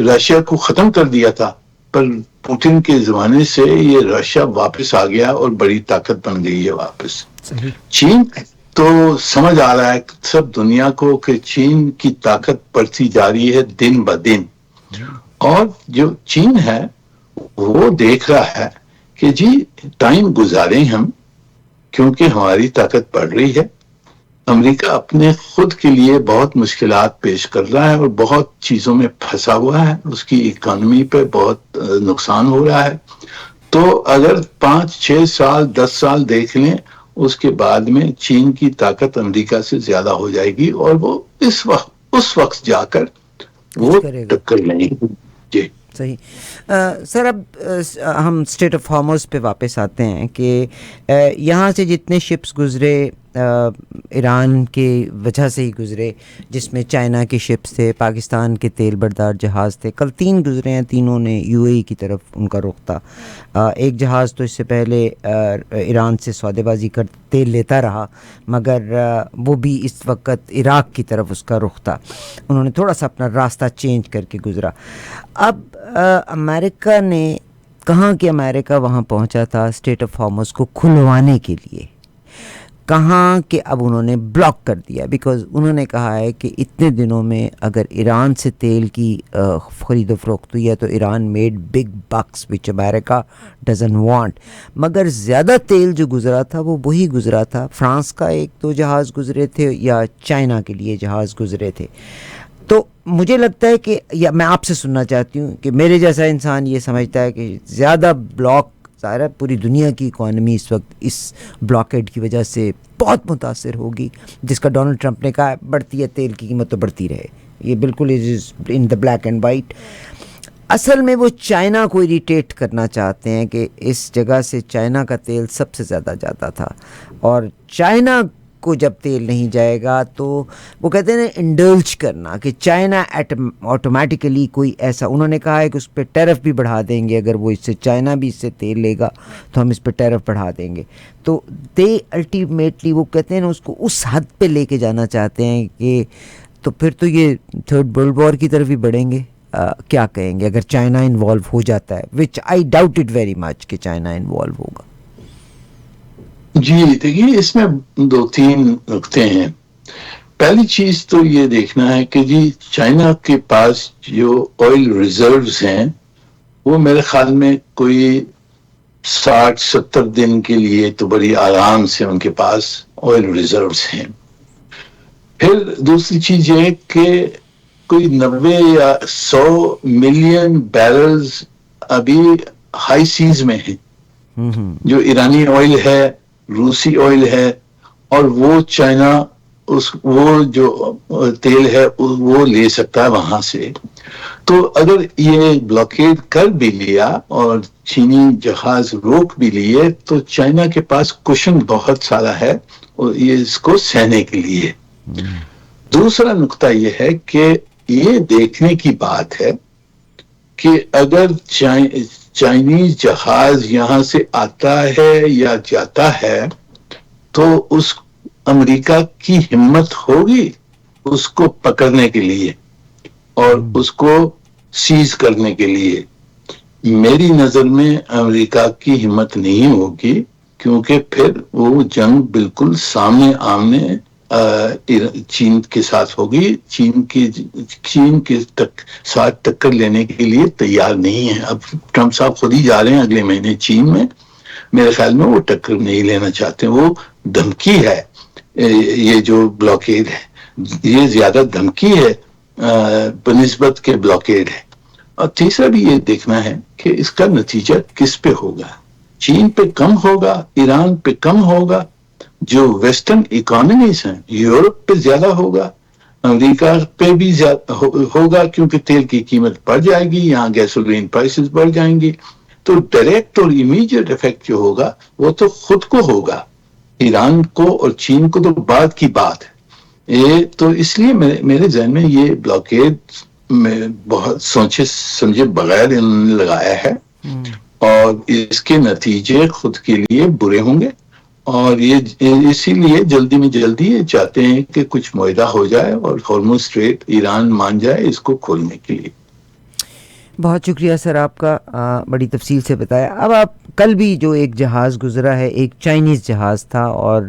Speaker 2: رشیا کو ختم کر دیا تھا، پر پوٹن کے زمانے سے یہ رشیا واپس آ گیا اور بڑی طاقت بن گئی ہے واپس. چین تو سمجھ آ رہا ہے سب دنیا کو کہ چین کی طاقت بڑھتی جا رہی ہے دن بہ دن، اور جو چین ہے وہ دیکھ رہا ہے کہ جی ٹائم گزاریں ہم، کیونکہ ہماری طاقت بڑھ رہی ہے. امریکہ اپنے خود کے لیے بہت مشکلات پیش کر رہا ہے اور بہت چیزوں میں پھنسا ہوا ہے، اس کی اکانومی پہ بہت نقصان ہو رہا ہے. تو اگر 5-6 سال 10 سال دیکھ لیں، اس کے بعد میں چین کی طاقت امریکہ سے زیادہ ہو جائے گی، اور وہ اس وقت جا کر وہ ٹکر لیں گے. جی
Speaker 1: صحیح. سر اب ہم اسٹریٹ آف ہارموز پہ واپس آتے ہیں کہ یہاں سے جتنے شپس گزرے ایران کی وجہ سے ہی گزرے، جس میں چائنا کے شپس تھے، پاکستان کے تیل بردار جہاز تھے. کل 3 گزرے ہیں، تینوں نے یو اے ای کی طرف ان کا رخ تھا. ایک جہاز تو اس سے پہلے ایران سے سودے بازی کر تیل لیتا رہا، مگر وہ بھی اس وقت عراق کی طرف اس کا رخ تھا. انہوں نے تھوڑا سا اپنا راستہ چینج کر کے گزرا. اب امریکہ نے کہاں کہ امریکہ وہاں پہنچا تھا اسٹریٹ آف ہارموز کو کھلوانے کے لیے، کہاں کہ اب انہوں نے بلاک کر دیا، بیکاز انہوں نے کہا ہے کہ اتنے دنوں میں اگر ایران سے تیل کی خرید و فروخت ہوئی ہے تو Iran made big books which America doesn't want. مگر زیادہ تیل جو گزرا تھا وہ وہی گزرا تھا، فرانس کا 1-2 جہاز گزرے تھے یا چائنا کے لیے جہاز گزرے تھے. تو مجھے لگتا ہے کہ یا میں آپ سے سننا چاہتی ہوں کہ میرے جیسا انسان یہ سمجھتا ہے کہ زیادہ بلاک، ظاہر ہے پوری دنیا کی اکانومی اس وقت اس بلاکیڈ کی وجہ سے بہت متاثر ہوگی، جس کا ڈونلڈ ٹرمپ نے کہا بڑھتی ہے تیل کی قیمت تو بڑھتی رہے. یہ بالکل ان دا بلیک اینڈ وائٹ. اصل میں وہ چائنا کو اریٹیٹ کرنا چاہتے ہیں کہ اس جگہ سے چائنا کا تیل سب سے زیادہ جاتا تھا، اور چائنا کو جب تیل نہیں جائے گا تو وہ کہتے ہیں انڈلج کرنا کہ چائنا آٹومیٹیکلی کوئی ایسا، انہوں نے کہا ہے کہ اس پہ ٹیرف بھی بڑھا دیں گے، اگر وہ اس سے چائنا بھی اس سے تیل لے گا تو ہم اس پہ ٹیرف بڑھا دیں گے. تو دے الٹیمیٹلی وہ کہتے ہیں اس کو اس حد پہ لے کے جانا چاہتے ہیں کہ تو پھر تو یہ 3rd ورلڈ وار کی طرف ہی بڑھیں گے. کیا کہیں گے اگر چائنا انوالو ہو جاتا ہے، which I doubt it very much کہ چائنا انوالو ہوگا.
Speaker 2: جی دیکھیے، اس میں 2-3 نقطے ہیں. پہلی چیز تو یہ دیکھنا ہے کہ جی چائنا کے پاس جو آئل ریزروز ہیں وہ میرے خیال میں کوئی 60-70 دن کے لیے تو بڑی آرام سے ان کے پاس آئل ریزروز ہیں. پھر دوسری چیز یہ کہ کوئی 90 یا 100 ملین بیرلز ابھی ہائی سیز میں ہیں، جو ایرانی آئل ہے، روسی آئل ہے، اور وہ چائنا وہ جو تیل ہے وہ لے سکتا ہے وہاں سے. تو اگر یہ بلاکیڈ کر بھی لیا اور چینی جہاز روک بھی لیے تو چائنا کے پاس کشن بہت سارا ہے اور یہ اس کو سہنے کے لیے. دوسرا نقطہ یہ ہے کہ یہ دیکھنے کی بات ہے کہ اگر چائنیز جہاز یہاں سے آتا ہے یا جاتا ہے تو اس امریکہ کی ہمت ہوگی اس کو پکڑنے کے لیے اور اس کو سیز کرنے کے لیے. میری نظر میں امریکہ کی ہمت نہیں ہوگی، کیونکہ پھر وہ جنگ بالکل سامنے آمنے چین کے ساتھ ہوگی. چین کے ساتھ ٹکر لینے کے لیے تیار نہیں ہے. اب ٹرمپ صاحب خود ہی جا رہے ہیں اگلے مہینے چین میں. میرے خیال میں وہ ٹکر نہیں لینا چاہتے. وہ دھمکی ہے, یہ جو بلاکیڈ ہے یہ زیادہ دھمکی ہے بنسبت کے بلاکیڈ ہے. اور تیسرا بھی یہ دیکھنا ہے کہ اس کا نتیجہ کس پہ ہوگا. چین پہ کم ہوگا, ایران پہ کم ہوگا, جو ویسٹرن اکانومیز ہیں یورپ پہ زیادہ ہوگا, امریکہ پہ بھی زیادہ ہوگا کیونکہ تیل کی قیمت بڑھ جائے گی, یہاں گیسولین پرائسز بڑھ جائیں گی. تو ڈائریکٹ اور امیڈیٹ افیکٹ جو ہوگا وہ تو خود کو ہوگا, ایران کو اور چین کو تو بعد کی بات ہے. یہ تو اس لیے میرے ذہن میں یہ بلاکیڈ میں بہت سوچے سمجھے بغیر انہوں نے لگایا ہے, اور اس کے نتیجے خود کے لیے برے ہوں گے. اور یہ اسی لیے جلدی میں جلدی یہ چاہتے ہیں کہ کچھ معاہدہ ہو جائے اور ہارموز اسٹریٹ ایران مان جائے اس کو کھولنے کے لیے.
Speaker 1: بہت شکریہ سر آپ کا, بڑی تفصیل سے بتایا. اب آپ کل بھی جو ایک جہاز گزرا ہے ایک چائنیز جہاز تھا, اور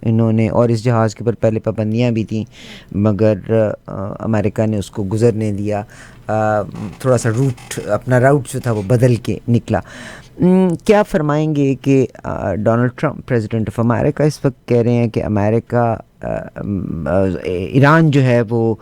Speaker 1: انہوں نے, اور اس جہاز کے اوپر پہلے پابندیاں بھی تھیں مگر امریکہ نے اس کو گزرنے دیا, تھوڑا سا اپنا راؤٹ جو تھا وہ بدل کے نکلا. کیا فرمائیں گے کہ Donald Trump president of America اس وقت کہہ رہے ہیں کہ امریکہ ایران جو ہے وہ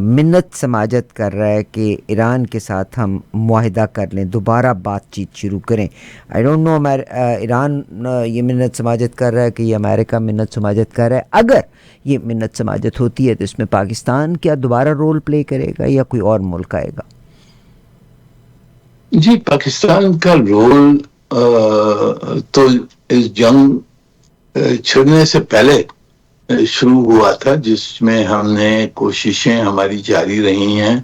Speaker 1: منت سماجت کر رہا ہے کہ ایران کے ساتھ ہم معاہدہ کر لیں, دوبارہ بات چیت شروع کریں. آئی ڈونٹ نو ایران یہ منت سماجت کر رہا ہے کہ یہ امریکہ منت سماجت کر رہا ہے. اگر یہ منت سماجت ہوتی ہے تو اس میں پاکستان کیا دوبارہ رول پلے کرے گا یا کوئی اور ملک آئے گا؟
Speaker 2: جی, پاکستان کا رول تو اس جنگ چھڑنے سے پہلے شروع ہوا تھا, جس میں ہم نے کوششیں ہماری جاری رہی ہیں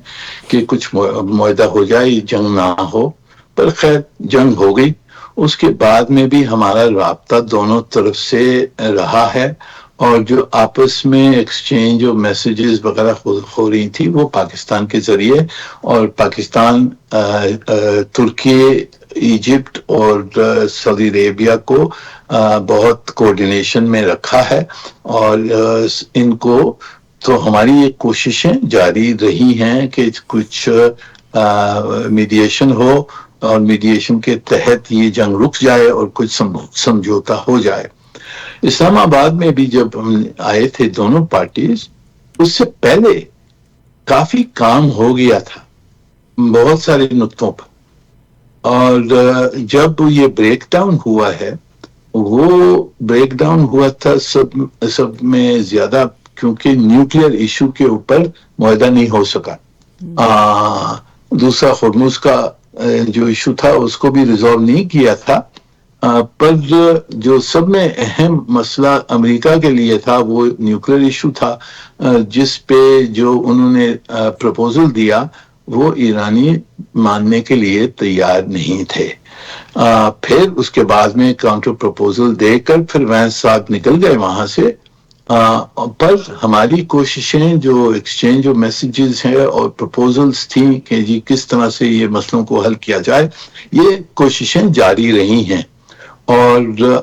Speaker 2: کہ کچھ معاہدہ ہو جائے, جنگ نہ ہو. پر خیر جنگ ہو گئی. اس کے بعد میں بھی ہمارا رابطہ دونوں طرف سے رہا ہے, اور جو آپس میں ایکسچینج اور میسیجز وغیرہ ہو رہی تھی وہ پاکستان کے ذریعے, اور پاکستان ترکی, ایجپٹ اور سعودی عربیہ کو بہت کوارڈینیشن میں رکھا ہے. اور ان کو تو ہماری یہ کوششیں جاری رہی ہیں کہ کچھ میڈیشن ہو, اور میڈیشن کے تحت یہ جنگ رک جائے اور کچھ سمجھوتا ہو جائے. اسلام آباد میں بھی جب ہم آئے تھے دونوں پارٹیز, اس سے پہلے کافی کام ہو گیا تھا بہت سارے نقطوں پر. اور جب یہ بریک ڈاؤن ہوا ہے, وہ بریک ڈاؤن ہوا تھا سب میں زیادہ کیونکہ نیوکلیئر ایشو کے اوپر معاہدہ نہیں ہو سکا. دوسرا ہرمز کا جو ایشو تھا اس کو بھی ریزالو نہیں کیا تھا. پر جو سب میں اہم مسئلہ امریکہ کے لیے تھا وہ نیوکلیئر ایشو تھا, جس پہ جو انہوں نے پروپوزل دیا وہ ایرانی ماننے کے لیے تیار نہیں تھے. پھر اس کے بعد میں کاؤنٹر پروپوزل دے کر پھر وینس صاحب نکل گئے وہاں سے. پر ہماری کوششیں جو ایکسچینج اور میسیجز ہیں اور پروپوزلز تھیں کہ جی کس طرح سے یہ مسئلوں کو حل کیا جائے, یہ کوششیں جاری رہی ہیں. اور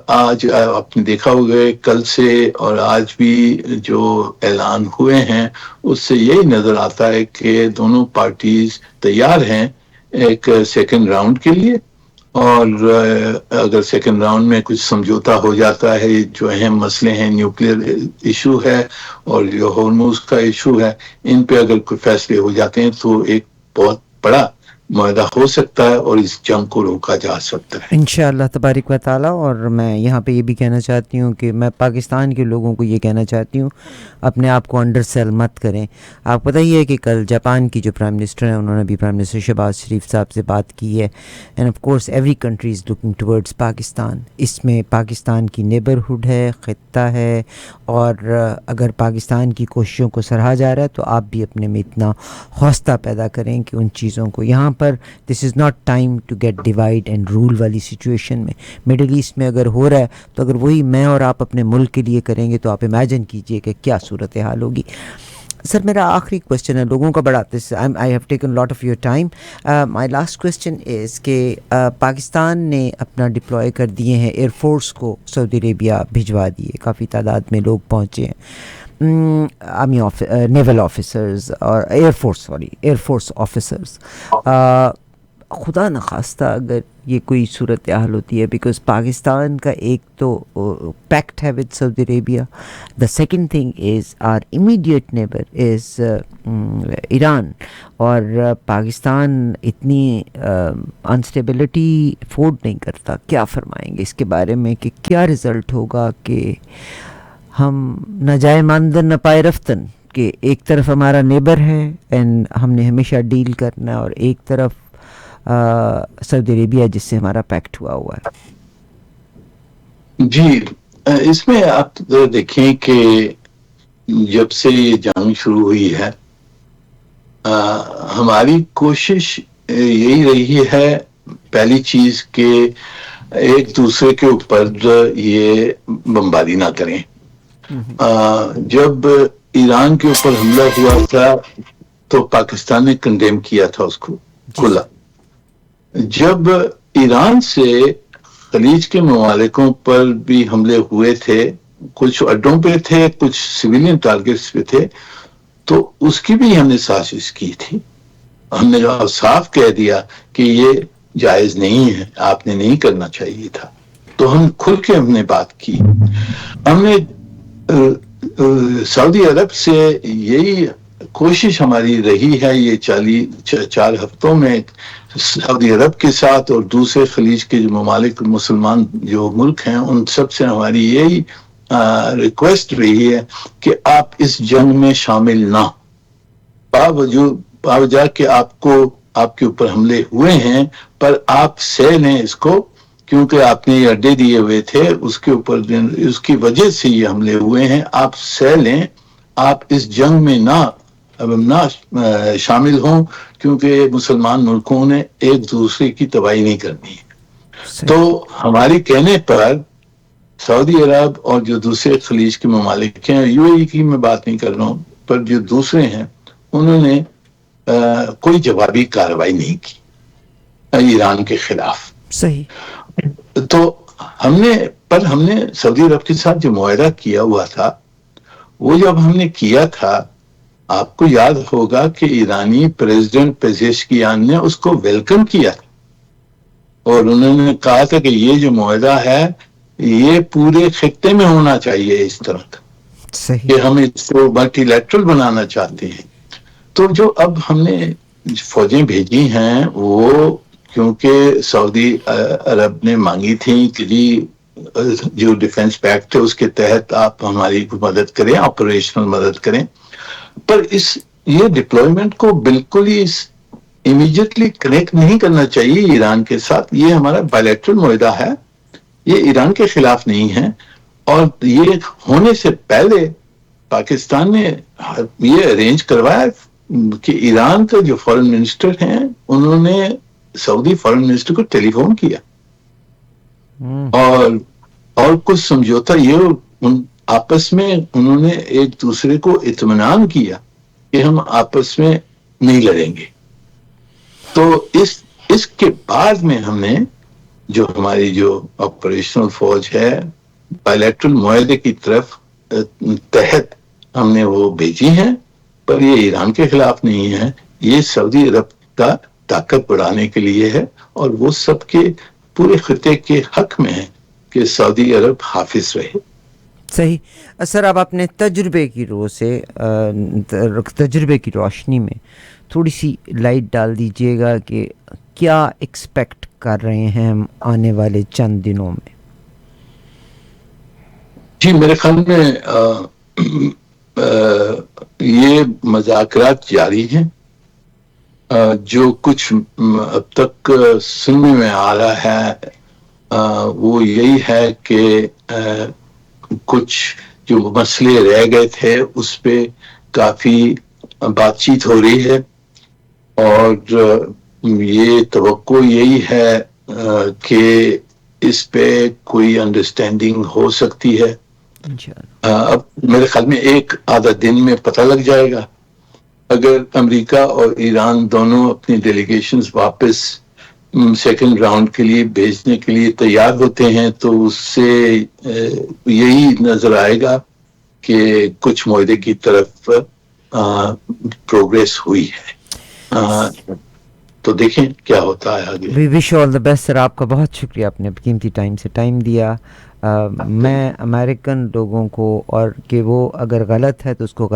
Speaker 2: آج آپ نے دیکھا ہوگا کل سے اور آج بھی جو اعلان ہوئے ہیں اس سے یہی نظر آتا ہے کہ دونوں پارٹیز تیار ہیں ایک سیکنڈ راؤنڈ کے لیے. اور اگر سیکنڈ راؤنڈ میں کچھ سمجھوتا ہو جاتا ہے, جو اہم مسئلے ہیں نیوکلیئر ایشو ہے اور جو ہارموز کا ایشو ہے, ان پہ اگر کوئی فیصلے ہو جاتے ہیں تو ایک بہت بڑا معاہدہ ہو سکتا ہے اور اس جنگ کو روکا جا سکتا ہے
Speaker 1: انشاءاللہ تبارک و تعالی. اور میں یہاں پہ یہ بھی کہنا چاہتی ہوں کہ میں پاکستان کے لوگوں کو یہ کہنا چاہتی ہوں, اپنے آپ کو انڈر سیل مت کریں. آپ کو پتہ ہی ہے کہ کل جاپان کی جو پرائم منسٹر ہیں انہوں نے بھی پرائم منسٹر شہباز شریف صاحب سے بات کی ہے. And of course every country is looking towards Pakistan. اس میں پاکستان کی نیبرہڈ ہے, خطہ ہے, اور اگر پاکستان کی کوششوں کو سراہا جا رہا ہے تو آپ بھی اپنے میں اتنا حوصلہ پیدا کریں کہ ان چیزوں کو, یہاں پر this is not time to get divide and rule والی سچویشن میں مڈل ایسٹ میں اگر ہو رہا ہے تو اگر وہی میں اور آپ اپنے ملک کے لیے کریں گے تو آپ امیجن کیجئے کہ کیا صورتحال ہوگی. سر میرا آخری کویشچن ہے, لوگوں کا بڑا I have taken lot of your time. My last question is کہ پاکستان نے اپنا ڈپلوائے کر دیے ہیں ایئر فورس کو سعودی عربیہ بھجوا دیے, کافی تعداد میں لوگ پہنچے ہیں. آرمی نیول آفیسرز اور ایئر فورس آفیسرز. خدا نخواستہ اگر یہ کوئی صورتحال ہوتی ہے، بیکاز پاکستان کا ایک تو پیکٹ ہے with Saudi Arabia, the second thing is our immediate neighbour is Iran, اور پاکستان اتنی انسٹیبلٹی افورڈ نہیں کرتا. کیا فرمائیں گے اس کے بارے میں کہ کیا رزلٹ ہوگا کہ ہم نہ جائے ماندن نہ پائے رفتن، کہ ایک طرف ہمارا نیبر ہے اینڈ ہم نے ہمیشہ ڈیل کرنا ہے، اور ایک طرف سعودی عربیہ جس سے ہمارا پیکٹ ہوا ہے.
Speaker 2: جی، اس میں آپ دیکھیں کہ جب سے یہ جنگ شروع ہوئی ہے ہماری کوشش یہی رہی ہے، پہلی چیز کہ ایک دوسرے کے اوپر یہ بمباری نہ کریں. جب ایران کے اوپر حملہ ہوا تھا تو پاکستان نے کنڈیم کیا تھا اس کو کھلا. جب ایران سے خلیج کے ممالکوں پر بھی حملے ہوئے تھے، کچھ اڈوں پہ تھے، کچھ سویلین ٹارگٹس پہ تھے، تو اس کی بھی ہم نے سازش کی تھی. ہم نے صاف کہہ دیا کہ یہ جائز نہیں ہے، آپ نے نہیں کرنا چاہیے تھا. تو ہم کھل کے ہم نے بات کی. ہم نے سعودی عرب سے یہی کوشش ہماری رہی ہے یہ 4 ہفتوں میں، سعودی عرب کے ساتھ اور دوسرے خلیج کے جو ممالک مسلمان جو ملک ہیں ان سب سے ہماری یہی ریکویسٹ رہی ہے کہ آپ اس جنگ میں شامل نہ، باوجہ کہ آپ کے اوپر حملے ہوئے ہیں، پر آپ سہ لیں اس کو، کیونکہ آپ نے یہ اڈے دیے ہوئے تھے، اس کے اوپر اس کی وجہ سے یہ حملے ہوئے ہیں. آپ سہ لیں، آپ اس جنگ میں نہ شامل ہوں، کیونکہ مسلمان ملکوں نے ایک دوسرے کی تباہی نہیں کرنی ہے. تو ہماری کہنے پر سعودی عرب اور جو دوسرے خلیج کے ممالک ہیں، یو اے ای کی میں بات نہیں کر رہا ہوں، پر جو دوسرے ہیں انہوں نے کوئی جوابی کارروائی نہیں کی ایران کے خلاف.
Speaker 1: صحیح.
Speaker 2: تو ہم نے سعودی عرب کے ساتھ جو معاہدہ کیا ہوا تھا، وہ جب ہم نے کیا تھا، آپ کو یاد ہوگا کہ ایرانی پریزیڈنٹ پزیشکیان نے اس کو ویلکم کیا تھا، اور انہوں نے کہا تھا کہ یہ جو معاہدہ ہے یہ پورے خطے میں ہونا چاہیے اس طرح کا، کہ ہم اس کو ملٹی لیٹرل بنانا چاہتے ہیں. تو جو اب ہم نے فوجیں بھیجی ہیں وہ کیونکہ سعودی عرب نے مانگی تھی کہ جی جو ڈیفنس پیکٹ ہے اس کے تحت آپ ہماری مدد کریں، آپریشنل مدد کریں، پر یہ ڈپلوائمنٹ کو بالکل ہی امیڈیٹلی کنیکٹ نہیں کرنا چاہیے ایران کے ساتھ. یہ ہمارا بائیلیٹرل معاہدہ ہے، یہ ایران کے خلاف نہیں ہے. اور یہ ہونے سے پہلے پاکستان نے یہ ارینج کروایا کہ ایران کا جو فارن منسٹر ہیں انہوں نے سعودی فارن منسٹر کو ٹیلی فون کیا اور کچھ سمجھوتا، یہ آپس میں انہوں نے ایک دوسرے کو اطمینان کیا کہ ہم آپس میں نہیں لڑیں گے. تو اس کے بعد میں ہم نے جو ہماری جو آپریشنل فوج ہے بائیلیٹرل معاہدے کی طرف تحت ہم نے وہ بھیجی ہیں، پر یہ ایران کے خلاف نہیں ہے، یہ سعودی عرب کا طاقت بڑھانے کے لیے ہے، اور وہ سب کے پورے خطے کے حق میں ہے کہ سعودی عرب حافظ رہے.
Speaker 1: صحیح. سر آپ اپنے تجربے کی روشنی میں تھوڑی سی لائٹ ڈال دیجئے گا کہ کیا ایکسپیکٹ کر رہے ہیں ہم آنے والے چند دنوں میں؟
Speaker 2: جی میرے خیال میں یہ مذاکرات جاری ہیں. جو کچھ اب تک سننے میں آ رہا ہے وہ یہی ہے کہ کچھ جو مسئلے رہ گئے تھے اس پہ کافی بات چیت ہو رہی ہے، اور یہ توقع یہی ہے کہ اس پہ کوئی انڈرسٹینڈنگ ہو سکتی ہے. اب میرے خیال میں ایک آدھا دن میں پتہ لگ جائے گا. اگر امریکہ اور ایران دونوں اپنی ڈیلیگیشنز واپس سیکنڈ راؤنڈ کے لیے بھیجنے کے لیے تیار ہوتے ہیں تو اس سے یہی نظر آئے گا کہ کچھ معاہدے کی طرف پروگریس ہوئی ہے. تو دیکھیں کیا ہوتا ہے آگے.
Speaker 1: وی وش آل دا بیسٹ سر. آپ کا بہت شکریہ, آپ نے قیمتی ٹائم سے ٹائم دیا. میں امریکن لوگوں کو, اور کہ وہ اگر غلط ہے تو اس کو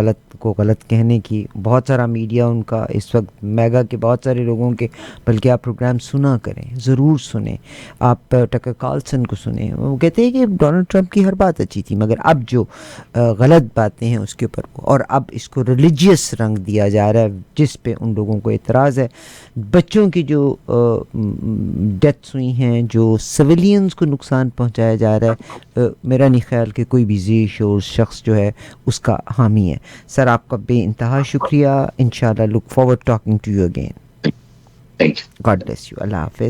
Speaker 1: غلط کہنے کی, بہت سارا میڈیا ان کا اس وقت میگا کے بہت سارے لوگوں کے, بلکہ آپ پروگرام سنا کریں, ضرور سنیں. آپ ٹکر کارلسن کو سنیں, وہ کہتے ہیں کہ ڈونلڈ ٹرمپ کی ہر بات اچھی تھی, مگر اب جو غلط باتیں ہیں اس کے اوپر, اور اب اس کو ریلیجیس رنگ دیا جا رہا ہے جس پہ ان لوگوں کو اعتراض ہے. بچوں کی جو ڈیتھس ہوئی ہیں, جو سویلینز کو نقصان پہنچایا جا رہا ہے, میرا نہیں خیال کہ کوئی بھی ذی شعور شخص جو ہے اس کا حامی ہے. سر آپ کا بے انتہا شکریہ. انشاءاللہ look forward talking to you again.
Speaker 2: Thank you.
Speaker 1: God bless you. اللہ حافظ.